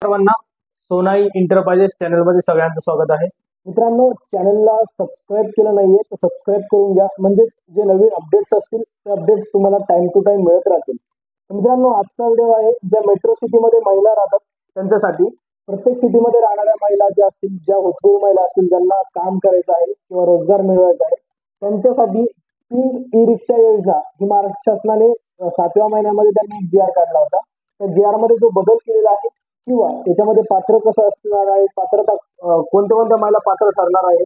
सर्वांना सोनाई एंटरप्राइजेस चॅनलमध्ये सगळ्यांचं स्वागत आहे. मित्रांनो, चॅनलला सबस्क्राईब केलं नाहीये तर सबस्क्राईब करून घ्या, म्हणजेच जे नवीन अपडेट्स असतील ते अपडेट्स तुम्हाला टाइम टू टाइम मिळत राहतील. मित्रांनो, आजचा व्हिडिओ आहे ज्या मेट्रो सिटीमध्ये महिला राहतात त्यांच्यासाठी. प्रत्येक सिटीमध्ये राहणाऱ्या महिला ज्या असतील, ज्या होतकरू महिला असतील, ज्यांना काम करायचं आहे किंवा रोजगार मिळवायचा आहे, त्यांच्यासाठी पिंक ई रिक्षा योजना ही महाराष्ट्र शासनाने 7व्या महिन्यामध्ये त्यांनी एक GR काढला होता. त्या GR मध्ये जो बदल केलेला आहे किंवा त्याच्यामध्ये पात्र कसं असणार आहे, पात्रता कोणत्या कोणत्या महिला पात्र ठरणार आहेत,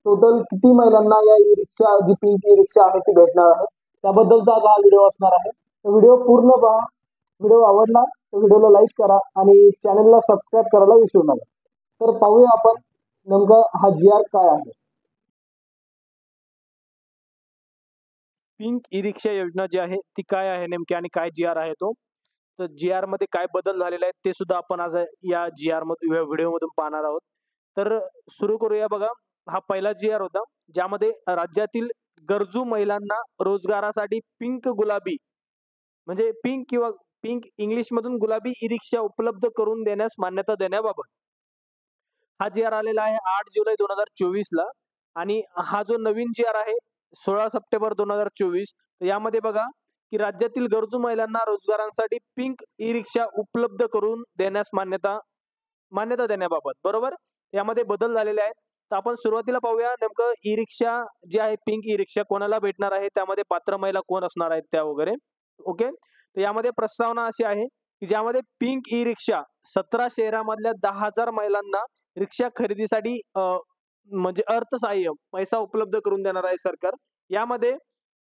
टोटल किती महिलांना या ई रिक्षा जी पिंक ई रिक्षा आहे ती भेटणार आहे, त्याबद्दलचा हा व्हिडिओ असणार आहे. व्हिडिओ पूर्ण पहा. व्हिडिओ आवडला तर व्हिडिओला लाईक करा आणि चॅनलला सबस्क्राईब करायला विसरू नका. तर पाहूया आपण नेमका हा GR काय आहे. पिंक ई रिक्षा योजना जी आहे ती काय आहे नेमकी आणि काय GR आहे तो. तर GR मध्ये काय बदल झालेले आहेत ते सुद्धा आपण आज या GR मध्ये व्हिडिओमधून पाहणार आहोत. तर सुरू करूया. बघा, हा पहिला GR होता ज्यामध्ये राज्यातील गरजू महिलांना रोजगारासाठी पिंक गुलाबी म्हणजे पिंक किंवा पिंक इंग्लिश मधून गुलाबी ई रिक्षा उपलब्ध करून देण्यास मान्यता देण्याबाबत हा GR आलेला आहे 8 जुलै 2024 ला. आणि हा जो नवीन GR आहे 16 सप्टेंबर 2024, यामध्ये बघा की राज्यातील गरजू महिलांना रोजगारांसाठी पिंक ई रिक्षा उपलब्ध करून देण्यास मान्यता देण्याबाबत, बरोबर, यामध्ये बदल झालेले आहेत. तर आपण सुरुवातीला पाहूया नेमकं ई रिक्षा जी आहे पिंक ई रिक्षा कोणाला भेटणार आहे, त्यामध्ये पात्र महिला कोण असणार आहेत त्या वगैरे. ओके. तर यामध्ये प्रस्तावना अशी आहे की ज्यामध्ये पिंक ई रिक्षा 17 शहरामधल्या 10,000 महिलांना रिक्षा खरेदीसाठी म्हणजे अर्थसहाय्य पैसा उपलब्ध करून देणार आहे सरकार. यामध्ये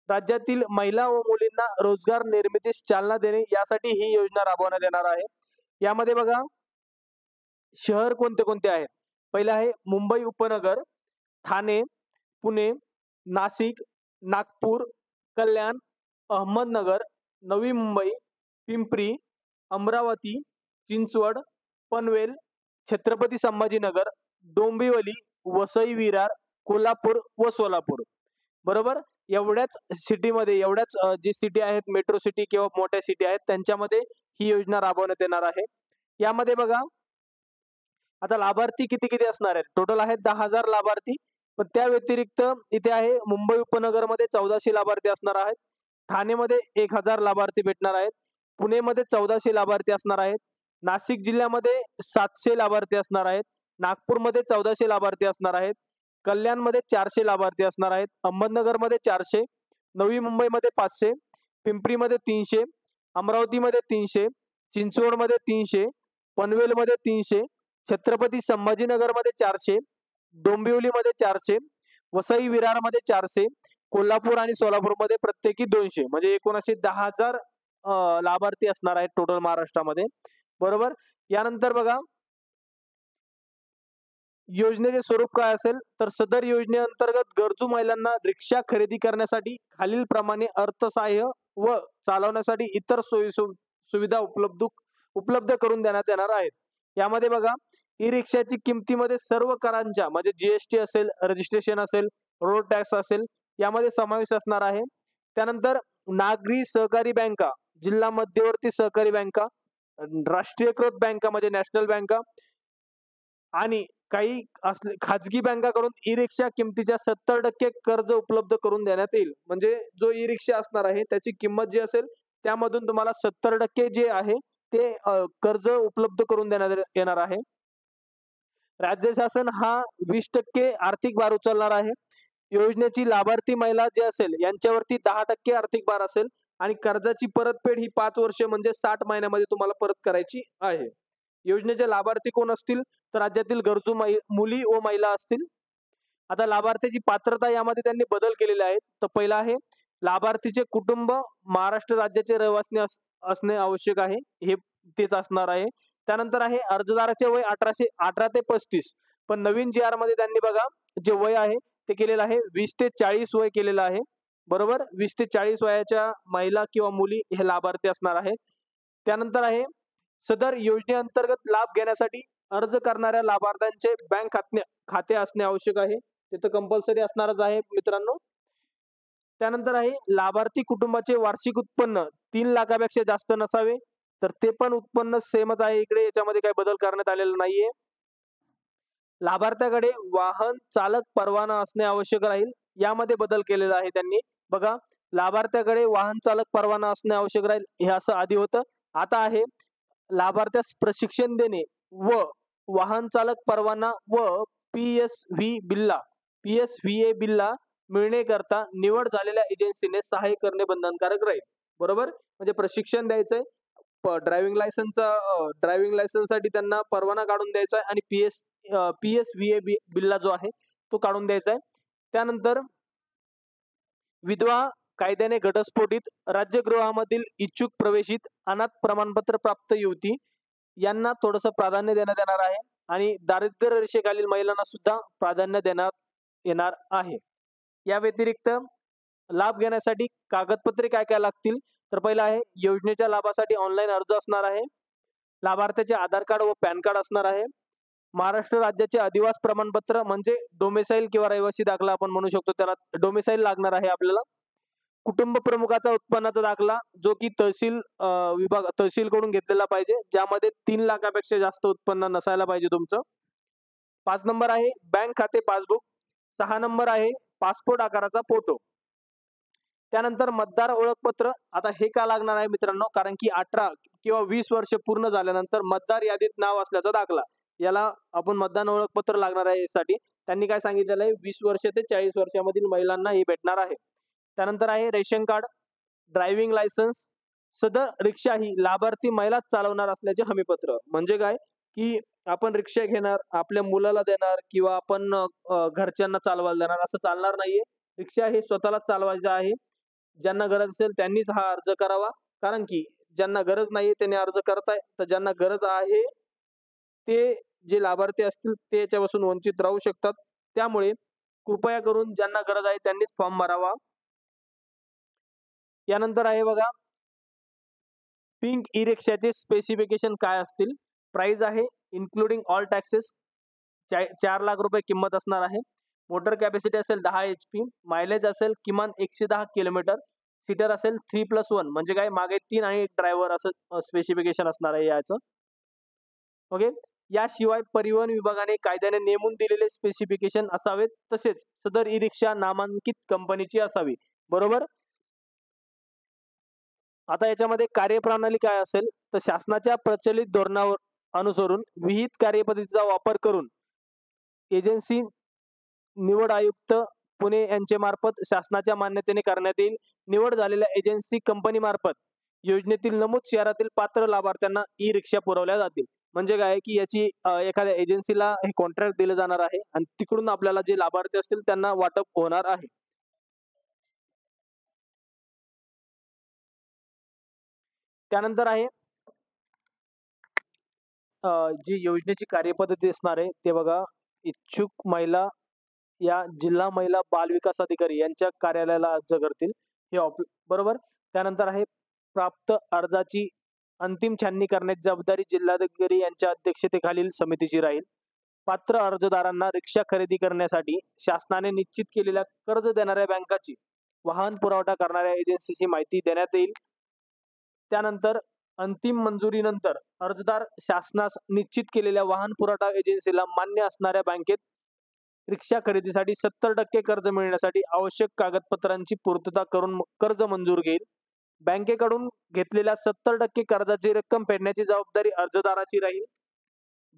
राज्यातील महिला व मुलींना रोजगार निर्मितीस चालना देणे यासाठी ही योजना राबवण्यात येणार आहे. यामध्ये बघा शहर कोणते कोणते आहेत. पहिले आहे मुंबई उपनगर, ठाणे, पुणे, नाशिक, नागपूर, कल्याण, अहमदनगर, नवी मुंबई, पिंपरी, अमरावती, चिंचवड, पनवेल, छत्रपती संभाजीनगर, डोंबिवली, वसई विरार, कोल्हापूर व सोलापूर, बरोबर. एवढ्याच सिटीमध्ये एवढ्याच जी सिटी आहेत मेट्रो सिटी किंवा मोठ्या सिटी आहेत त्यांच्यामध्ये ही योजना राबवण्यात येणार आहे. यामध्ये बघा आता लाभार्थी किती किती असणार आहेत. टोटल आहेत 10,000 लाभार्थी. पण त्या व्यतिरिक्त इथे आहे मुंबई उपनगरमध्ये 1400 लाभार्थी असणार आहेत. ठाणेमध्ये 1000 लाभार्थी भेटणार आहेत. पुणेमध्ये 1400 लाभार्थी असणार आहेत. नाशिक जिल्ह्यामध्ये 700 लाभार्थी असणार आहेत. नागपूरमध्ये 1400 लाभार्थी असणार आहेत. कल्याणमध्ये 400 लाभार्थी असणार आहेत. अहमदनगरमध्ये 400, नवी मुंबईमध्ये 500, पिंपरीमध्ये 300, अमरावतीमध्ये 300, चिंचवडमध्ये 300, पनवेलमध्ये 300, छत्रपती संभाजीनगरमध्ये 400, डोंबिवलीमध्ये 400, वसई विरारमध्ये 400, कोल्हापूर आणि सोलापूरमध्ये प्रत्येकी 200, म्हणजे एकूण असे 10,000 लाभार्थी असणार आहेत टोटल महाराष्ट्रामध्ये, बरोबर. यानंतर बघा योजनेचे स्वरूप काय असेल, तर सदर योजनेअंतर्गत गरजू महिलांना रिक्षा खरेदी करण्यासाठी खालील प्रमाणे अर्थसहाय्य व चालवण्यासाठी इतर सुविधा उपलब्ध करून देण्यात येणार आहेत. यामध्ये बघा ई रिक्षाची किमतीमध्ये सर्व करांच्या म्हणजे GST असेल, रजिस्ट्रेशन असेल, रोड टॅक्स असेल, यामध्ये समावेश असणार आहे. त्यानंतर नागरी सहकारी बँका, जिल्हा मध्यवर्ती सहकारी बँका, राष्ट्रीयकृत बँका म्हणजे नॅशनल बँका आणि काही खाजगी बँकाकडून ई रिक्षा किमतीच्या 70% कर्ज उपलब्ध करून देण्यात येईल. म्हणजे जो ई रिक्षा असणार आहे त्याची किंमत जी असेल त्यामधून तुम्हाला 70% जे आहे ते कर्ज उपलब्ध करून देण्यात येणार आहे. राज्य शासन हा 20% आर्थिक भार उचलणार आहे. योजनेची लाभार्थी महिला जे असेल यांच्यावरती 10% आर्थिक भार असेल आणि कर्जाची परतफेड ही 5 वर्ष म्हणजे 60 महिन्यामध्ये तुम्हाला परत करायची आहे. योजनेचे लाभार्थी कोण असतील, तर राज्यातील गरजू मुली व महिला असतील. आता लाभार्थीची पात्रता यामध्ये त्यांनी बदल केलेले आहेत. तर पहिला आहे लाभार्थीचे कुटुंब महाराष्ट्र राज्याचे रहिवासी असणे आवश्यक आहे, हे तेच असणार आहे. त्यानंतर आहे अर्जदाराचे वय 18 ते 35. पण नवीन GR मध्ये त्यांनी बघा जे वय आहे ते केलेलं आहे 20 ते 40 वय केलेलं आहे, बरोबर. 20 ते 40 वयाच्या महिला किंवा मुली हे लाभार्थी असणार आहेत. त्यानंतर आहे सदर योजनेअंतर्गत लाभ घेण्यासाठी अर्ज करणाऱ्या लाभार्थ्यांचे बँक खाते असणे आवश्यक आहे. ते तर कंपल्सरी असणारच आहे मित्रांनो. त्यानंतर आहे लाभार्थी कुटुंबाचे वार्षिक उत्पन्न 3 लाखापेक्षा जास्त नसावे. तर ते पण उत्पन्न सेमच आहे इकडे, याच्यामध्ये काही बदल करण्यात आलेला नाहीये. लाभार्थ्याकडे वाहन चालक परवाना असणे आवश्यक राहील, यामध्ये बदल केलेला आहे त्यांनी. बघा, लाभार्थ्याकडे वाहन चालक परवाना असणे आवश्यक राहील, हे असं आधी होतं. आता आहे लाभार्थ्यास प्रशिक्षण देणे व वाहन चालक परवाना व पी-एस-व्ही बिल्ला मिळणेकरता निवड झालेल्या एजन्सीने सहाय्य करणे बंधनकारक राहील. बरोबर? म्हणजे प्रशिक्षण द्यायचंय. ड्रायव्हिंग लायसन्ससाठी त्यांना परवाना काढून द्यायचा आहे आणि पी-एस-व्ही-ए बिल्ला जो आहे तो काढून द्यायचा आहे. त्यानंतर विधवा कायद्याने घटस्फोटित राज्यगृहामधील इच्छुक प्रवेशित अनाथ प्रमाणपत्र प्राप्त युवती यांना थोडंसं प्राधान्य देण्यात येणार आहे आणि दारिद्र्य रेषेखालील महिलांना सुद्धा प्राधान्य देण्यात येणार आहे. या व्यतिरिक्त लाभ घेण्यासाठी कागदपत्रे काय काय लागतील, तर पहिलं आहे योजनेच्या लाभासाठी ऑनलाईन अर्ज असणार आहे. लाभार्थ्याचे आधार कार्ड व पॅन कार्ड असणार आहे. महाराष्ट्र राज्याचे अधिवास प्रमाणपत्र म्हणजे डोमेसाईल किंवा रहिवासी दाखला आपण म्हणू शकतो, त्याला डोमेसाईल लागणार आहे आपल्याला. कुटुंब प्रमुखाचा उत्पन्नाचा दाखला जो की तहसीलकडून घेतलेला पाहिजे, ज्यामध्ये 3 लाखापेक्षा जास्त उत्पन्न नसायला पाहिजे तुमचं. 5 नंबर आहे बँक खाते पासबुक. 6 नंबर आहे पासपोर्ट आकाराचा फोटो. त्यानंतर मतदार ओळखपत्र. आता हे का लागणार आहे मित्रांनो, कारण की 18 किंवा 20 वर्ष पूर्ण झाल्यानंतर मतदार यादीत नाव असल्याचा दाखला, याला आपण मतदान ओळखपत्र लागणार आहे. यासाठी त्यांनी काय सांगितलेलं आहे, 20 वर्ष ते 40 वर्षामधील महिलांना हे भेटणार आहे. त्यानंतर आहे रेशन कार्ड, ड्रायव्हिंग लायसन्स. सदर रिक्षा ही लाभार्थी महिलाच चालवणार असल्याचे हमीपत्र. म्हणजे काय, की आपण रिक्षा घेणार, आपल्या मुलाला देणार किंवा आपण घरच्यांना चालवायला देणार, असं चालणार नाहीये. रिक्षा हे स्वतःलाच चालवायचं आहे. ज्यांना गरज असेल त्यांनीच हा अर्ज करावा. कारण की ज्यांना गरज नाहीये त्यांनी अर्ज करताय, तर ज्यांना गरज आहे ते जे लाभार्थी असतील ते याच्यापासून वंचित राहू शकतात. त्यामुळे कृपया करून ज्यांना गरज आहे त्यांनीच फॉर्म भरावा. यानंतर आहे बघा, पिंक ई रिक्षाचे स्पेसिफिकेशन काय असतील. प्राइस आहे इन्क्लुडिंग ऑल टॅक्सेस 4 लाख रुपये किंमत असणार आहे. मोटर कॅपॅसिटी असेल 10 HP. मायलेज असेल किमान 110 किलोमीटर. सीटर असेल 3+1 म्हणजे काय, मागे 3 आणि एक ड्रायव्हर असं स्पेसिफिकेशन असणार आहे याचं. ओके. याशिवाय परिवहन विभागाने कायद्याने नेमून दिलेले स्पेसिफिकेशन असावेत, तसेच सदर ई रिक्षा नामांकित कंपनीची असावी. बरोबर. आता याच्यामध्ये कार्यप्रणाली काय असेल, तर शासनाच्या प्रचलित धोरणावर अनुसरून विहित कार्यपद्धतीचा वापर करून एजन्सी निवड आयुक्त पुणे यांचे मार्फत शासनाच्या मान्यतेने करण्यात येईल. निवड झालेल्या एजन्सी कंपनी मार्फत योजनेतील नमूद शहरातील पात्र लाभार्थ्यांना ई रिक्षा पुरवल्या जातील. म्हणजे काय, की याची एखाद्या एजन्सीला हे कॉन्ट्रॅक्ट दिलं जाणार आहे आणि तिकडून आपल्याला जे लाभार्थी असतील त्यांना वाटप होणार आहे. त्यानंतर आहे जी योजनेची कार्यपद्धती असणार आहे ते बघा, इच्छुक महिला या जिल्हा महिला बाल विकास अधिकारी यांच्या कार्यालयाला अर्ज करतील. हे बरोबर. त्यानंतर आहे प्राप्त अर्जाची अंतिम छाननी करण्याची जबाबदारी जिल्हाधिकारी यांच्या अध्यक्षतेखालील समितीची राहील. पात्र अर्जदारांना रिक्षा खरेदी करण्यासाठी शासनाने निश्चित केलेल्या कर्ज देणाऱ्या बँकाची वाहन पुरवठा करणाऱ्या एजन्सीची माहिती देण्यात येईल. त्यानंतर अंतिम मंजुरीनंतर अर्जदार शासनास निश्चित केलेल्या वाहन पुरवठा एजन्सीला मान्य असणाऱ्या बँकेत रिक्षा खरेदीसाठी 70% कर्ज मिळण्यासाठी आवश्यक कागदपत्रांची पूर्तता करून कर्ज मंजूर घेईल. बँकेकडून घेतलेल्या 70% कर्जाची रक्कम फेडण्याची जबाबदारी अर्जदाराची राहील.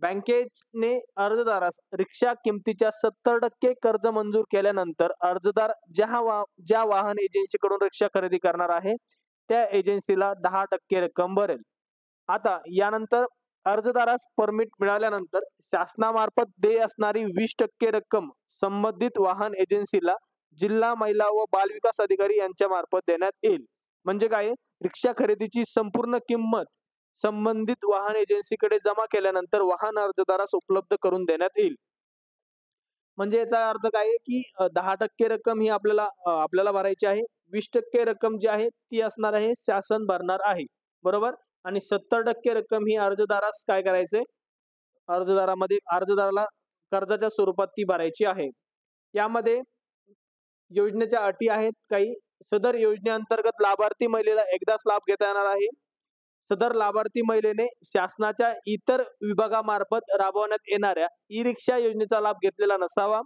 बँकेने अर्जदारास रिक्षा किमतीच्या 70% कर्ज मंजूर केल्यानंतर अर्जदार ज्या वाहन एजन्सीकडून रिक्षा खरेदी करणार आहे त्या एजन्सीला 10% रक्कम भरेल. आता यानंतर अर्जदारास परमिट मिळाल्यानंतर शासनामार्फत देय असणारी 20% रक्कम संबंधित वाहन एजन्सीला जिल्हा महिला व बाल विकास अधिकारी यांच्या मार्फत देण्यात येईल. म्हणजे काय, रिक्षा खरेदीची संपूर्ण किंमत संबंधित वाहन एजन्सीकडे जमा केल्यानंतर वाहन अर्जदारास उपलब्ध करून देण्यात येईल. म्हणजे याचा अर्थ काय आहे, की 10% रक्कम ही आपल्याला भरायची आहे. 20% रक्कम जी आहे ती असणार आहे शासन भरणार आहे. बरोबर. आणि 70% रक्कम ही अर्जदारास काय करायचंय, अर्जदाराला कर्जाच्या स्वरूपात ती भरायची आहे. यामध्ये योजनेच्या अटी आहेत काही. सदर योजनेअंतर्गत लाभार्थी महिलेला एकदाच लाभ घेता येणार आहे. सदर लाभार्थी महिलेने शासनाच्या इतर विभागामार्फत राबवण्यात येणाऱ्या ई रिक्षा योजनेचा लाभ घेतलेला नसावा.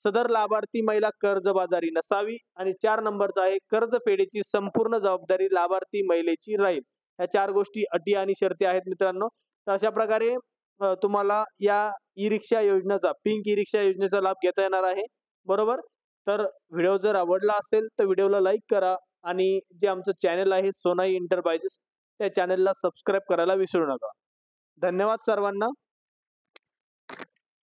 सदर लाभार्थी महिला कर्जबाजारी नसावी. आणि 4 नंबरचा आहे, कर्जफेडीची संपूर्ण जबाबदारी लाभार्थी महिलेची राहील. ह्या 4 गोष्टी अटी आणि शर्ती आहेत मित्रांनो. तर अशा प्रकारे तुम्हाला या ई रिक्षा योजनेचा, पिंक ई रिक्षा योजनेचा लाभ घेता येणार आहे. बरोबर. तर व्हिडिओ जर आवडला असेल तर व्हिडिओला लाईक करा आणि जे आमचं चॅनल आहे सोनाई एंटरप्राइजेस, त्या चॅनलला सबस्क्राईब करायला विसरू नका. धन्यवाद सर्वांना.